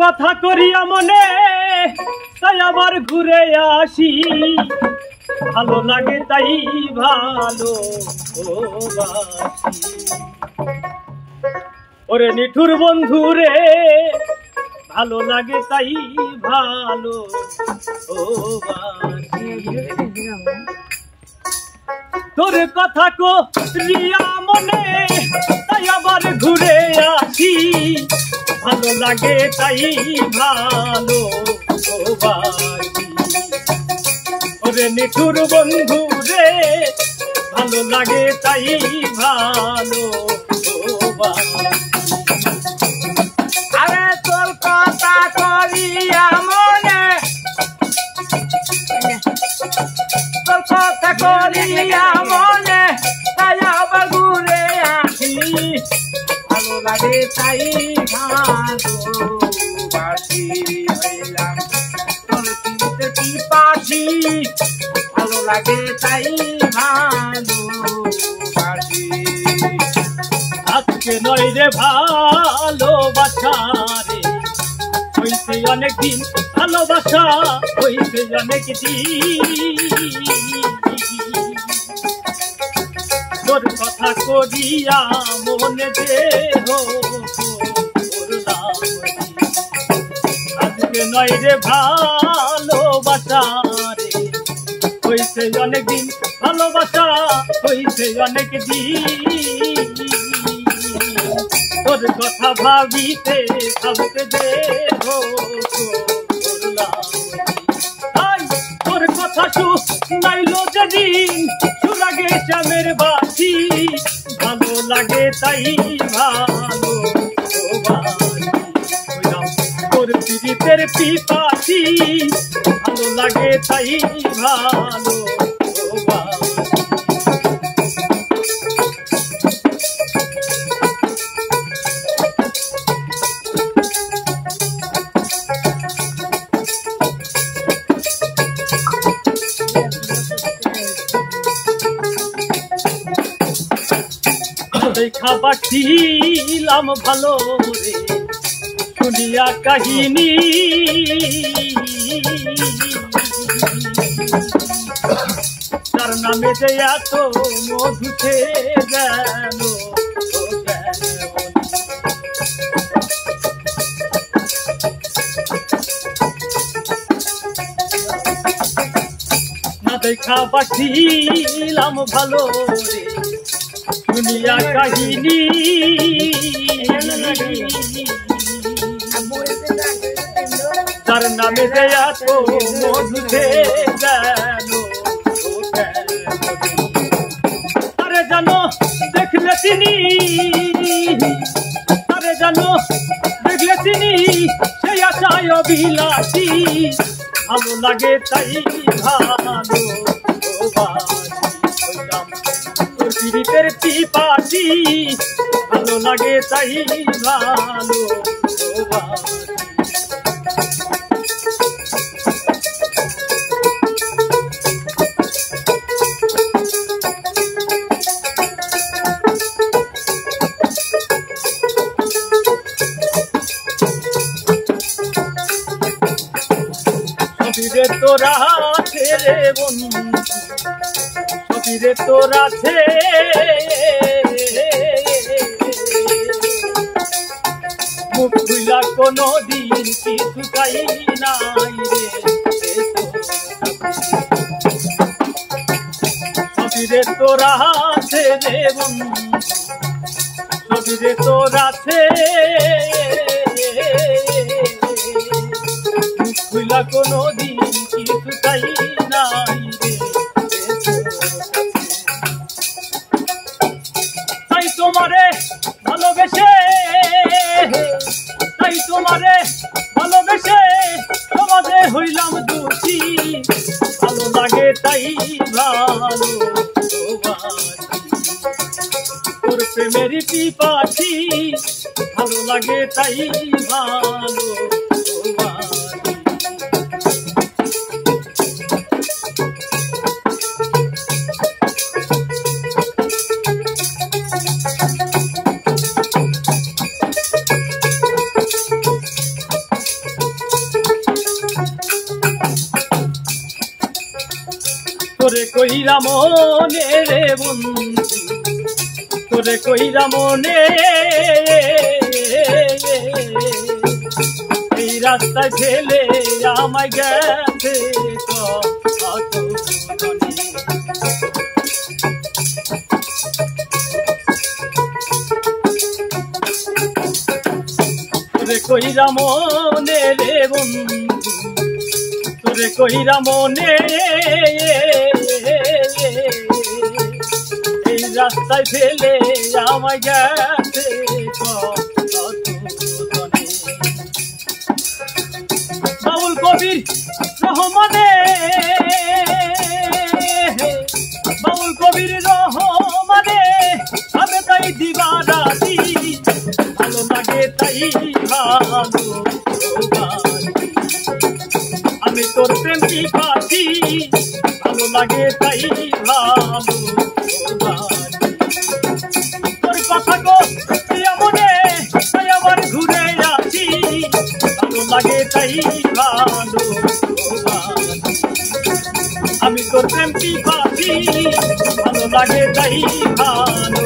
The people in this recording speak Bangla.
কথা করিয়া মনে তাই আবার ঘুরে আসি, ভালো লাগে তাই ভালো ওরে নিঠুর বন্ধু রে, ভালো লাগে তাই ভালো তোর কথা করিয়া মনে তাই আবার ঘুরে আসি, ভালো লাগে তাই ভালো ওরে নিঠুর বন্ধু রে, ভালো লাগে তাই ভালো আরে তোর কথা করিয়া মনে, তোর কথা করিয়া মনে তাই আবার ঘুরে আসি, ভালো লাগে তাই ভালোবাসি হইলাম তোর কি পাখি, ভালো লাগে তাই ভালোবাসি। আজকে নয় রে ভালোবাসা রে, হইছে অনেক দিন ভালোবাসা, হইছে অনেক দিন তোর কথা করিয়া মনে দেহ আজকে নয় রে ভালোবাসা রে, হইছে অনেক দিন ভালোবাসা, হইছে অনেক দিন তোর কথা ভাবিতে ভাবতে দেহ তোর কথা শুনাইল যেদিন সুরাগে শ্যামের বাসি, ভালো লাগে তাই ভালো তোর পীড়িতের পিপাসি, ভালো লাগে তাই ভালো খাবার ছিলাম ভালো রে, শুনিয়া কাহিনী তার নামে যে এত মধুতে গেল, না দেখা পাঠিলাম ভালো রে, দুনিয়া কাহিনী তার নামে দেয়া তো মধুতে গেল, আরে জানো দেখলে তিনি, আরে জানো দেখলে তিনি সেই আশায় অবিলাসী, ভালো লাগে তাই ভালো পীড়িতের পিপাসি, ভালো লাগে তাই ভালো সবিরে তোরা ছেড়ে বন্ধু, সবিরে তোরা মুখ খুলা কোনো দিন কিছু চাই নাই রে, সবিরে তোরা ছেড়ে বন্ধু, সবিরে তোরা মুখ খুলা কোনো দিন কিছু চাই নাই রে, তাই তোমারে ভালোবেসে, তাই তোমারে ভালোবেসে সমাজে হইলাম দোষী, ভালো লাগে তাই ভালো তোর প্রেমের পিপাসি, ভালো লাগে তাই ভালো কইরা মনে রে বন্ধু তোরে কইরা মনে এই রাস্তায় ফেলে আমায় গেছে কত জনে। তোরে কইরা মনে রে বন্ধু তোরে কইরা মনে এই রাস্তায় ফেলে আমায় গেছে কত জনে। বাউল কবির রহমানে বাউল কবির রহমানে আমি তাই দিবারাতি ভালো লাগে তাই ভালো আমি তোর প্রেম কি পাখি ভালো লাগে তাই ভালো তোর কথা গো মনে তাই আবার ঘুরে আসি ভালো লাগে তাই ভালো আমি তোর প্রেম কি পাখি ভালো লাগে তাই ভালো